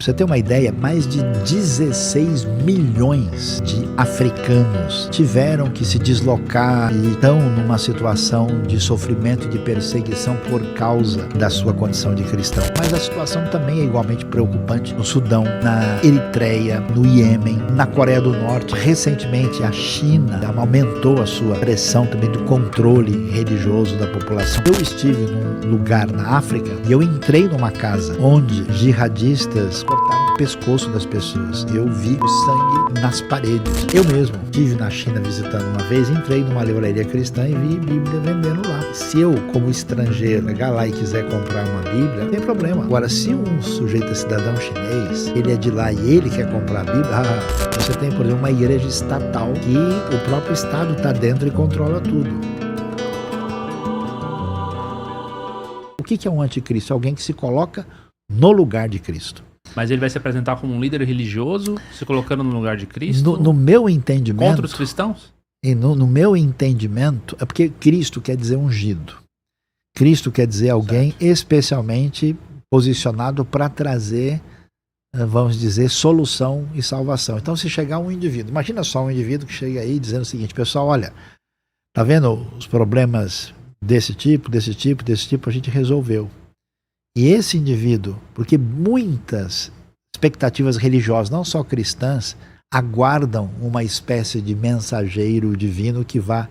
Pra você ter uma ideia, mais de 16 milhões de africanos tiveram que se deslocar e estão numa situação de sofrimento e de perseguição por causa da sua condição de cristão. Mas a situação também é igualmente preocupante no Sudão, na Eritreia, no Iêmen, na Coreia do Norte. Recentemente, a China aumentou a sua pressão também do controle religioso da população. Eu estive num lugar na África e eu entrei numa casa onde jihadistas cortaram o pescoço das pessoas. Eu vi o sangue nas paredes. Eu mesmo estive na China visitando uma vez, entrei numa livraria cristã e vi Bíblia vendendo lá. Se eu, como estrangeiro, chegar lá e quiser comprar uma Bíblia, não tem problema. Agora, se um sujeito é cidadão chinês, ele é de lá e ele quer comprar a Bíblia, você tem, por exemplo, uma igreja estatal que o próprio Estado está dentro e controla tudo. O que é um anticristo? Alguém que se coloca no lugar de Cristo. Mas ele vai se apresentar como um líder religioso, se colocando no lugar de Cristo? No meu entendimento... Contra os cristãos? E no meu entendimento, é porque Cristo quer dizer ungido. Cristo quer dizer alguém especialmente posicionado para trazer, vamos dizer, solução e salvação. Então, se chegar um indivíduo, imagina só um indivíduo que chega aí dizendo o seguinte: pessoal, olha, tá vendo os problemas desse tipo, a gente resolveu. E esse indivíduo, porque muitas expectativas religiosas, não só cristãs, aguardam uma espécie de mensageiro divino que vá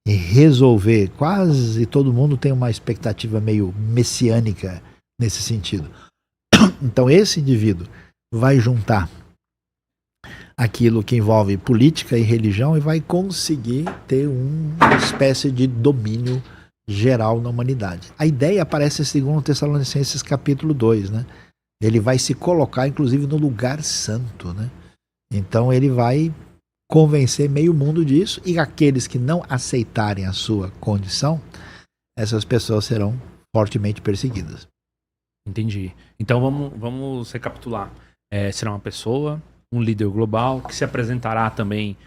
resolver. Quase todo mundo tem uma expectativa meio messiânica nesse sentido. Então esse indivíduo vai juntar aquilo que envolve política e religião e vai conseguir ter uma espécie de domínio geral na humanidade. A ideia aparece em 2 Tessalonicenses capítulo 2, né? Ele vai se colocar inclusive no lugar santo, né? Então ele vai convencer meio mundo disso, e aqueles que não aceitarem a sua condição, essas pessoas serão fortemente perseguidas. Entendi. Então vamos recapitular. Será uma pessoa, um líder global, que se apresentará também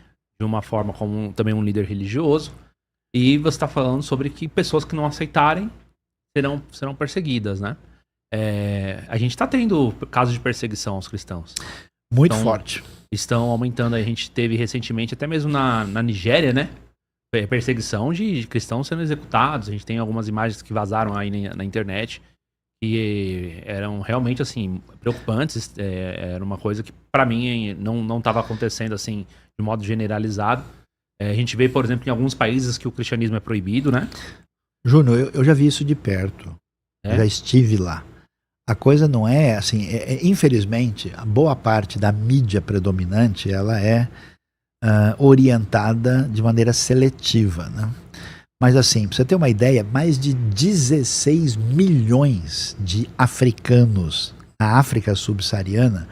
de uma forma como também um líder religioso. E você está falando sobre que pessoas que não aceitarem serão perseguidas, né? A gente está tendo casos de perseguição aos cristãos. Muito forte. Estão aumentando. A gente teve recentemente, até mesmo na Nigéria, né? Perseguição de cristãos sendo executados. A gente tem algumas imagens que vazaram aí na internet que eram realmente, assim, preocupantes. Era uma coisa que, para mim, não estava acontecendo, assim, de modo generalizado. A gente vê, por exemplo, em alguns países que o cristianismo é proibido, né? Júnior, eu já vi isso de perto. Já estive lá. A coisa não é assim, infelizmente, a boa parte da mídia predominante, ela é orientada de maneira seletiva, né? Mas assim, para você ter uma ideia, mais de 16 milhões de africanos na África subsaariana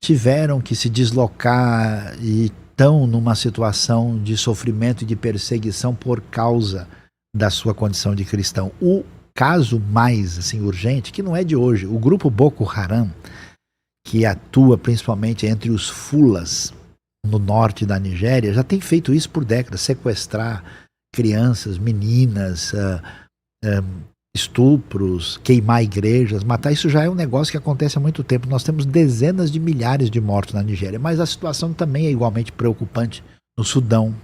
tiveram que se deslocar e estão numa situação de sofrimento e de perseguição por causa da sua condição de cristão. O caso mais assim, urgente, que não é de hoje, o grupo Boko Haram, que atua principalmente entre os Fulas, no norte da Nigéria, já tem feito isso por décadas, sequestrar crianças, meninas, estupros, queimar igrejas, matar. Isso já é um negócio que acontece há muito tempo. Nós temos dezenas de milhares de mortos na Nigéria, mas a situação também é igualmente preocupante no Sudão,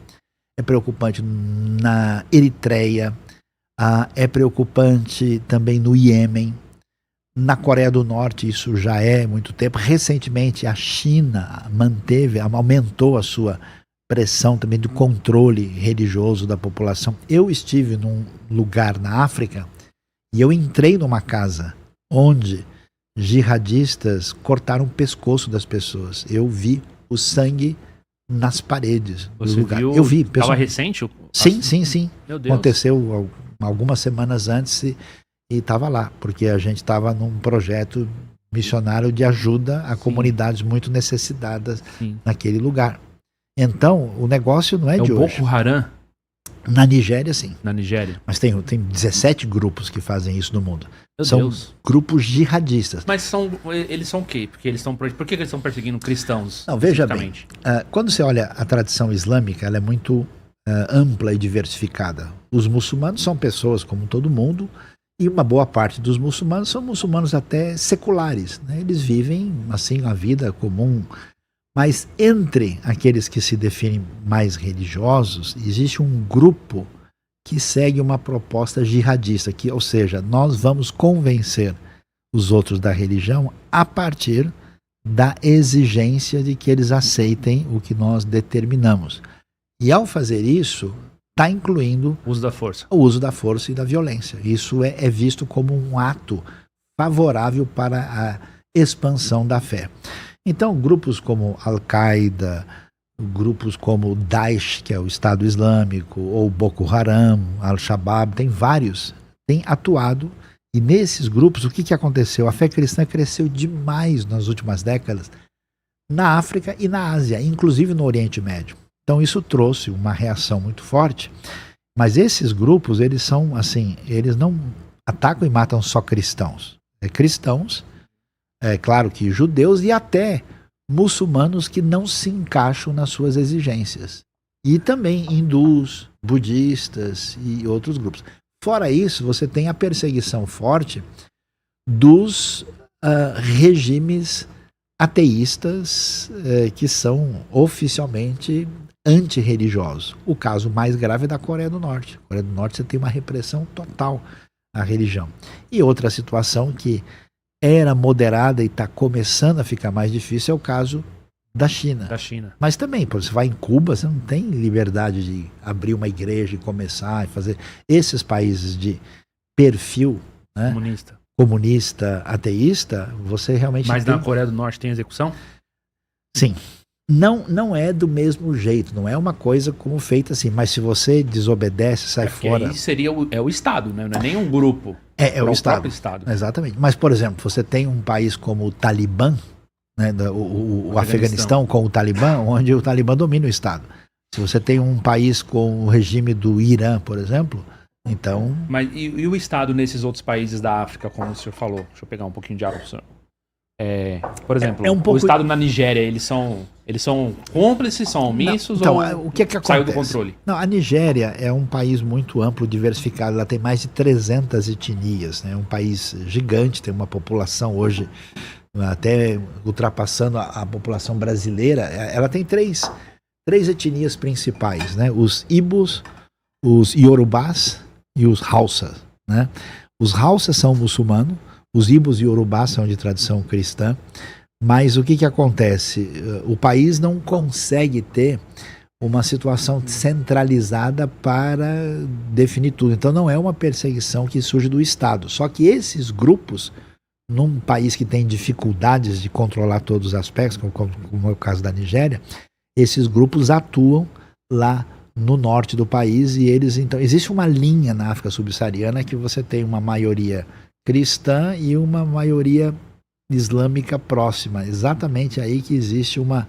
é preocupante na Eritreia, é preocupante também no Iêmen, na Coreia do Norte. Isso já é há muito tempo. Recentemente a China aumentou a sua pressão também do controle religioso da população. Eu estive num lugar na África e eu entrei numa casa onde jihadistas cortaram o pescoço das pessoas. Eu vi o sangue nas paredes do lugar. Viu? Eu vi. Estava recente? Sim. Meu Deus. Aconteceu algumas semanas antes e estava lá, porque a gente estava num projeto missionário de ajuda a comunidades muito necessitadas naquele lugar. Então, o negócio não é de hoje. É o Boko Haram? Na Nigéria, sim. Na Nigéria. Mas tem 17 grupos que fazem isso no mundo. Meu São Deus. grupos jihadistas. Mas eles são o quê? Por que eles estão perseguindo cristãos? Não, veja bem. Quando você olha a tradição islâmica, ela é muito ampla e diversificada. Os muçulmanos são pessoas como todo mundo E uma boa parte dos muçulmanos são muçulmanos até seculares, né? Eles vivem assim a vida comum. Mas entre aqueles que se definem mais religiosos, existe um grupo que segue uma proposta jihadista, ou seja, nós vamos convencer os outros da religião a partir da exigência de que eles aceitem o que nós determinamos. E ao fazer isso, está incluindo o uso da força e da violência. Isso é visto como um ato favorável para a expansão da fé. Então, grupos como Al-Qaeda, grupos como Daesh, que é o Estado Islâmico, ou Boko Haram, Al-Shabaab, tem vários, têm atuado. E nesses grupos, o que aconteceu? A fé cristã cresceu demais nas últimas décadas na África e na Ásia, inclusive no Oriente Médio. Então isso trouxe uma reação muito forte, mas esses grupos, eles são assim, eles não atacam e matam só cristãos. Cristãos, é claro que judeus e até muçulmanos que não se encaixam nas suas exigências. E também hindus, budistas e outros grupos. Fora isso, você tem a perseguição forte dos regimes ateístas que são oficialmente antirreligiosos. O caso mais grave é da Coreia do Norte. Na Coreia do Norte você tem uma repressão total à religião. E outra situação que era moderada e está começando a ficar mais difícil é o caso da China. Mas também, você vai em Cuba, você não tem liberdade de abrir uma igreja e começar e fazer. Esses países de perfil, né, comunista, ateísta, você realmente Mas na Coreia do Norte tem execução? Sim. Não é do mesmo jeito, não é uma coisa como feita assim, mas se você desobedece, sai fora. Aí seria o Estado, né? Não é nem um grupo. É o Estado. Exatamente. Mas, por exemplo, você tem um país como o Talibã, né, o Afeganistão com o Talibã, onde o Talibã domina o Estado. Se você tem um país com o regime do Irã, por exemplo, então... Mas e o Estado nesses outros países da África, como o senhor falou? Deixa eu pegar um pouquinho de água pro senhor. Por exemplo, o Estado na Nigéria, eles são cúmplices, são omissos ou o que acontece? Saiu do controle? Não, a Nigéria é um país muito amplo, diversificado, ela tem mais de 300 etnias, né? É um país gigante, tem uma população hoje até ultrapassando a população brasileira. Ela tem três etnias principais, né? Os Ibos, os Yorubás e os Hausas, né? Os Hausas são muçulmanos, os Ibos e Yorubás são de tradição cristã, mas o que acontece? O país não consegue ter uma situação centralizada para definir tudo. Então não é uma perseguição que surge do Estado. Só que esses grupos, num país que tem dificuldades de controlar todos os aspectos, como é o caso da Nigéria, esses grupos atuam lá no norte do país e eles, então, existe uma linha na África subsaariana que você tem uma maioria cristã e uma maioria islâmica próxima. Exatamente aí que existe uma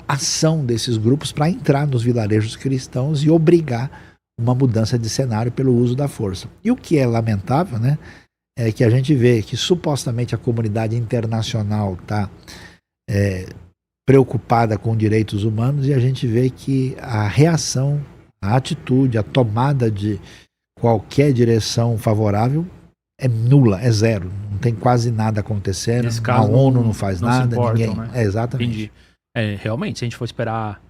ação desses grupos para entrar nos vilarejos cristãos e obrigar uma mudança de cenário pelo uso da força. E o que é lamentável, né, é que a gente vê que supostamente a comunidade internacional está preocupada com direitos humanos e a gente vê que a reação, a atitude, a tomada de qualquer direção favorável é nula, é zero. Não tem quase nada acontecendo. A ONU não faz nada, ninguém. Né? Exatamente. Entendi. Realmente, se a gente for esperar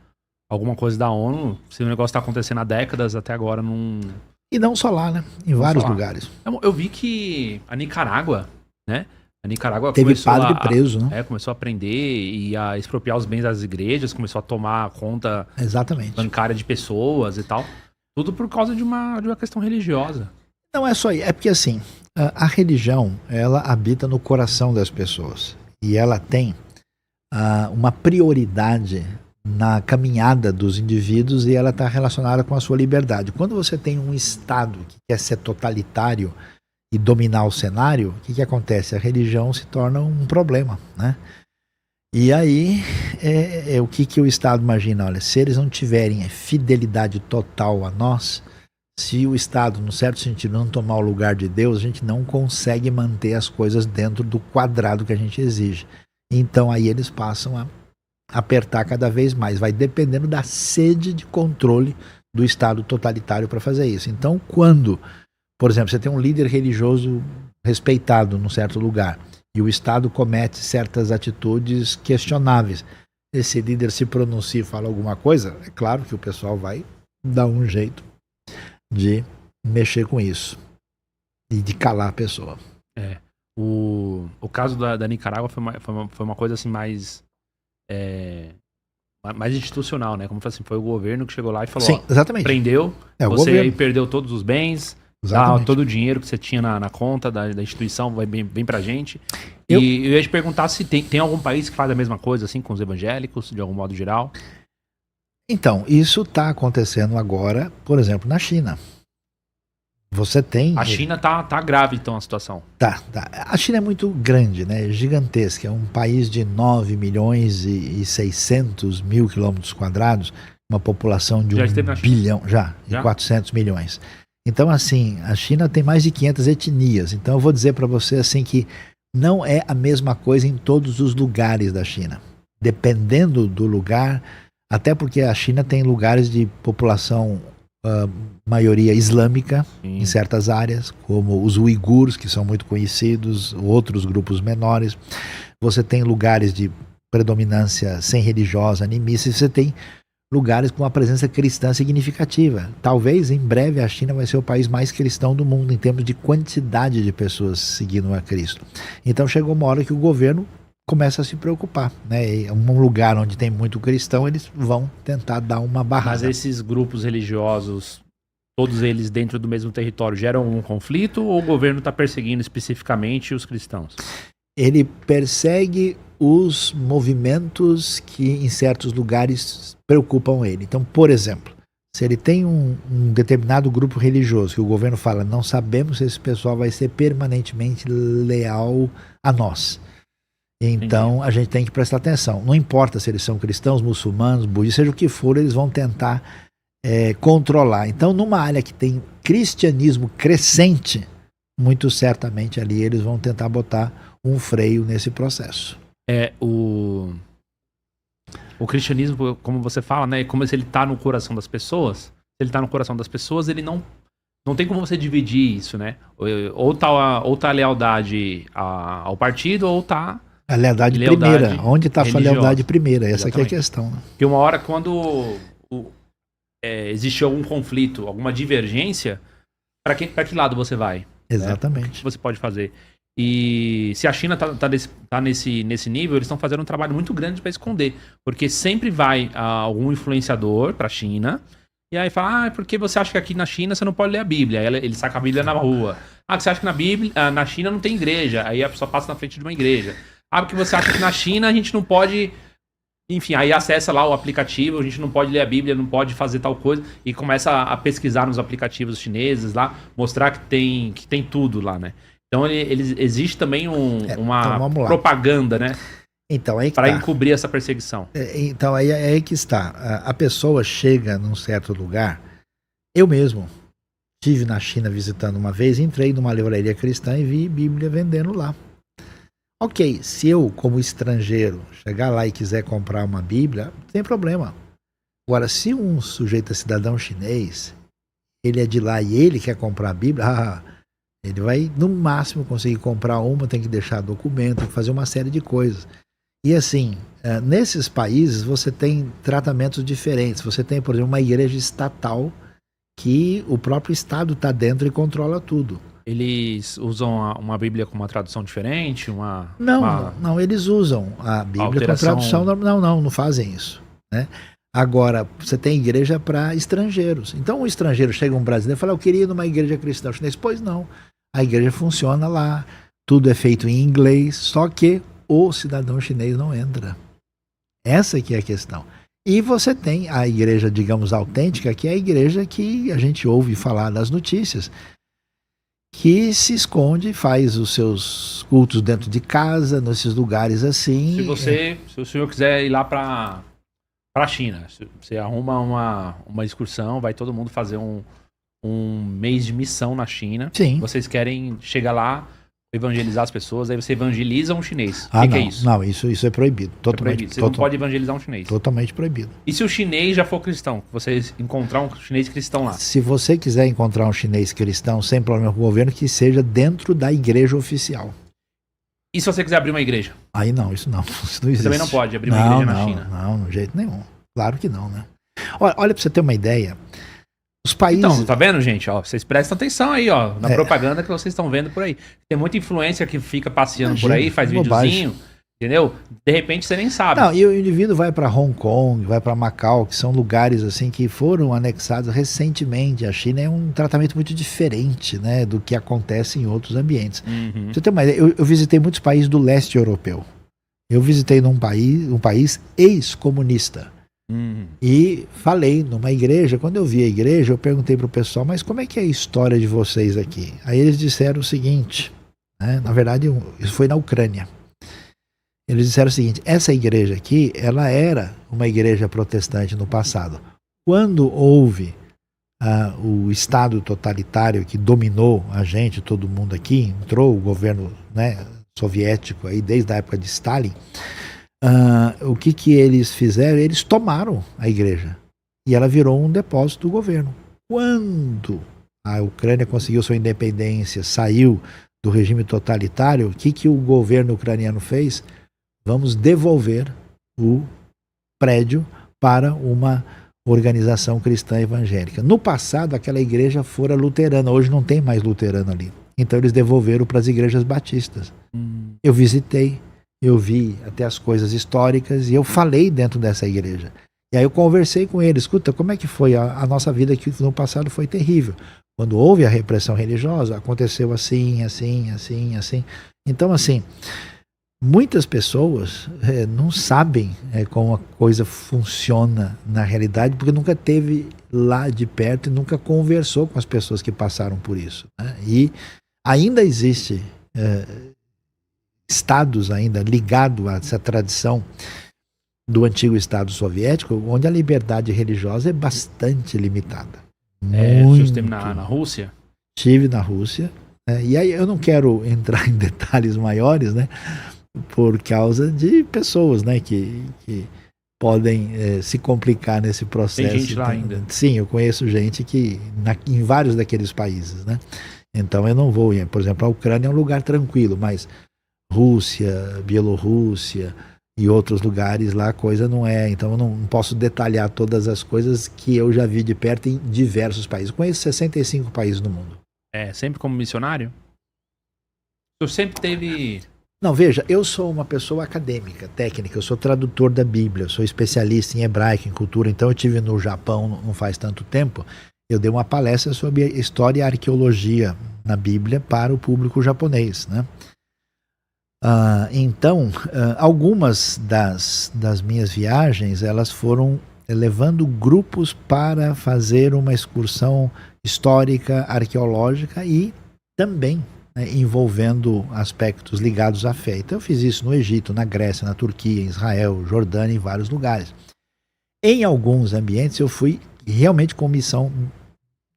alguma coisa da ONU, se o negócio está acontecendo há décadas, até agora não... E não só lá, né? Em vários lugares. Eu vi que a Nicarágua, né? A Nicarágua teve padre preso, né? Começou a prender e a expropriar os bens das igrejas, começou a tomar conta bancária de pessoas e tal. Tudo por causa de uma questão religiosa. Não é só isso, é porque assim, a religião, ela habita no coração das pessoas e ela tem uma prioridade na caminhada dos indivíduos e ela está relacionada com a sua liberdade. Quando você tem um Estado que quer ser totalitário e dominar o cenário, o que acontece? A religião se torna um problema, né? E aí, o que o Estado imagina? Olha, se eles não tiverem fidelidade total a nós, se o Estado, no certo sentido, não tomar o lugar de Deus, a gente não consegue manter as coisas dentro do quadrado que a gente exige. Então aí eles passam a apertar cada vez mais. Vai dependendo da sede de controle do Estado totalitário para fazer isso. Então, quando Por exemplo, você tem um líder religioso respeitado num certo lugar e o Estado comete certas atitudes questionáveis. Esse líder se pronuncia e fala alguma coisa, é claro que o pessoal vai dar um jeito de mexer com isso e de calar a pessoa. O caso da Nicarágua foi uma coisa assim mais institucional, né? Como assim, foi o governo que chegou lá e falou, Sim, exatamente. Prendeu, você aí perdeu todos os bens, todo o dinheiro que você tinha na conta da instituição vem pra gente. E eu ia te perguntar se tem algum país que faz a mesma coisa assim com os evangélicos, de algum modo geral. Então, isso está acontecendo agora, por exemplo, na China. Você tem... A China tá grave, então, a situação. Tá. A China é muito grande, né? Gigantesca. É um país de 9 milhões e 600 mil quilômetros quadrados, uma população de 1 bilhão, de 400 milhões. Então, assim, a China tem mais de 500 etnias. Então, eu vou dizer para você, assim, que não é a mesma coisa em todos os lugares da China. Dependendo do lugar, até porque a China tem lugares de população... maioria islâmica. Sim. Em certas áreas, como os uigures, que são muito conhecidos, outros grupos menores. Você tem lugares de predominância sem religiosa, animista, e você tem lugares com uma presença cristã significativa. Talvez em breve a China vai ser o país mais cristão do mundo em termos de quantidade de pessoas seguindo a Cristo. Então chegou uma hora que o governo começa a se preocupar, né? E um lugar onde tem muito cristão, eles vão tentar dar uma barrada. Mas esses grupos religiosos, todos eles dentro do mesmo território, geram um conflito ou o governo está perseguindo especificamente os cristãos? Ele persegue os movimentos que em certos lugares preocupam ele. Então, por exemplo, se ele tem um determinado grupo religioso que o governo fala, não sabemos se esse pessoal vai ser permanentemente leal a nós. Então, a gente tem que prestar atenção. Não importa se eles são cristãos, muçulmanos, budistas, seja o que for, eles vão tentar controlar. Então, numa área que tem cristianismo crescente, muito certamente ali eles vão tentar botar um freio nesse processo. O cristianismo, como você fala, né? Como se ele está no coração das pessoas. Se ele está no coração das pessoas, ele não tem como você dividir isso, né? Ou tá a lealdade ao partido, ou tá... A lealdade primeira. Onde está a sua lealdade primeira? Essa aqui é a questão. Né? Porque uma hora, quando existe algum conflito, alguma divergência, para que lado você vai? Exatamente. Né? O que você pode fazer? E se a China tá nesse nível, eles estão fazendo um trabalho muito grande para esconder. Porque sempre vai algum influenciador para a China, e aí fala, porque você acha que aqui na China você não pode ler a Bíblia? Aí ele saca a Bíblia na rua. Você acha que na China não tem igreja? Aí a pessoa passa na frente de uma igreja. Porque você acha que na China a gente não pode... Enfim, aí acessa lá o aplicativo, a gente não pode ler a Bíblia, não pode fazer tal coisa, e começa a pesquisar nos aplicativos chineses lá, mostrar que tem tudo lá, né? Então existe também uma propaganda, né? Então, aí que para encobrir essa perseguição. Então aí que está. A pessoa chega num certo lugar. Eu mesmo estive na China visitando uma vez, entrei numa livraria cristã e vi Bíblia vendendo lá. Ok, se eu, como estrangeiro, chegar lá e quiser comprar uma Bíblia, não tem problema. Agora, se um sujeito é cidadão chinês, ele é de lá e ele quer comprar a Bíblia, ele vai, no máximo, conseguir comprar uma, tem que deixar documento, tem que fazer uma série de coisas. E assim, nesses países você tem tratamentos diferentes. Você tem, por exemplo, uma igreja estatal que o próprio Estado está dentro e controla tudo. Eles usam uma Bíblia com uma tradução diferente? Não, eles usam a Bíblia com tradução. Não fazem isso. Né? Agora, você tem igreja para estrangeiros. Então, um estrangeiro chega, um brasileiro, e fala, eu queria ir numa igreja cristã chinesa. Pois não, a igreja funciona lá, tudo é feito em inglês, só que o cidadão chinês não entra. Essa que é a questão. E você tem a igreja, digamos, autêntica, que é a igreja que a gente ouve falar nas notícias, que se esconde, faz os seus cultos dentro de casa, nesses lugares assim. Se o senhor quiser ir lá para a China, você arruma uma excursão, vai todo mundo fazer um mês de missão na China. Sim. Vocês querem chegar lá evangelizar as pessoas, aí você evangeliza um chinês. Ah, O que não, é isso? não, isso é proibido. É Totalmente, proibido. Você não pode evangelizar um chinês. totalmente proibido. E se o chinês já for cristão? Você encontrar um chinês cristão lá? Se você quiser encontrar um chinês cristão sem problema com o governo, que seja dentro da igreja oficial. E se você quiser abrir uma igreja? Aí não, isso não. Isso não existe. Você também não pode abrir uma igreja na China. Não, de jeito nenhum. Claro que não, né? Olha pra você ter uma ideia. Os países... Então, tá vendo, gente? Ó, vocês prestam atenção aí, ó, na propaganda que vocês estão vendo por aí. Tem muita influência que fica passeando por aí, faz videozinho, entendeu? De repente você nem sabe. Não, e o indivíduo vai para Hong Kong, vai para Macau, que são lugares assim que foram anexados recentemente. A China é um tratamento muito diferente, né, do que acontece em outros ambientes. Uhum. Você tem uma ideia, eu visitei muitos países do leste europeu. Eu visitei um país ex-comunista. E falei numa igreja. Quando eu vi a igreja, eu perguntei para o pessoal, mas como é que é a história de vocês aqui? Aí eles disseram o seguinte, né, na verdade isso foi na Ucrânia. Eles disseram o seguinte: essa igreja aqui, ela era uma igreja protestante no passado. Quando houve o Estado totalitário que dominou a gente, todo mundo aqui, entrou o governo, né, soviético aí desde a época de Stalin, o que eles fizeram? Eles tomaram a igreja e ela virou um depósito do governo. Quando a Ucrânia conseguiu sua independência, saiu do regime totalitário, o que o governo ucraniano fez? Vamos devolver o prédio para uma organização cristã evangélica. No passado, aquela igreja fora luterana, hoje não tem mais luterano ali. Então eles devolveram para as igrejas batistas. Eu visitei, eu vi até as coisas históricas e eu falei dentro dessa igreja. E aí eu conversei com eles: escuta, como é que foi a nossa vida aqui no passado? Foi terrível. Quando houve a repressão religiosa, aconteceu assim, assim, assim, assim. Então, assim, muitas pessoas não sabem como a coisa funciona na realidade, porque nunca esteve lá de perto e nunca conversou com as pessoas que passaram por isso, né? E ainda existe estados ainda ligados a essa tradição do antigo Estado soviético, onde a liberdade religiosa é bastante limitada. Você esteve na Rússia? Estive na Rússia, e aí eu não quero entrar em detalhes maiores, né, por causa de pessoas, né, que podem se complicar nesse processo. Tem gente lá ainda? Sim, eu conheço gente que em vários daqueles países, né. Então eu não vou, por exemplo, a Ucrânia é um lugar tranquilo, mas Rússia, Bielorrússia e outros lugares lá a coisa não é. Então eu não posso detalhar todas as coisas que eu já vi de perto em diversos países. Eu conheço 65 países no mundo. Sempre como missionário? Eu sempre teve... Não, veja, eu sou uma pessoa acadêmica, técnica, eu sou tradutor da Bíblia, eu sou especialista em hebraico, em cultura. Então eu estive no Japão não faz tanto tempo. Eu dei uma palestra sobre história e arqueologia na Bíblia para o público japonês, né? Então, algumas das minhas viagens, elas foram levando grupos para fazer uma excursão histórica, arqueológica e também, né, envolvendo aspectos ligados à fé. Então eu fiz isso no Egito, na Grécia, na Turquia, em Israel, Jordânia, em vários lugares. Em alguns ambientes eu fui realmente com missão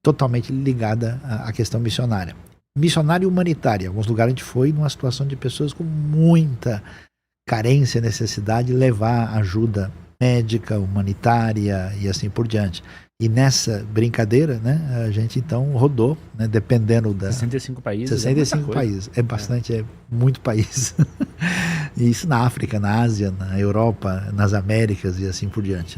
totalmente ligada à questão missionária. Missionária humanitária. Em alguns lugares a gente foi numa situação de pessoas com muita carência, necessidade de levar ajuda médica, humanitária e assim por diante. E nessa brincadeira, né, a gente então rodou, né, dependendo da... 65 países. 65 países. É bastante, é muito país. E isso na África, na Ásia, na Europa, nas Américas e assim por diante.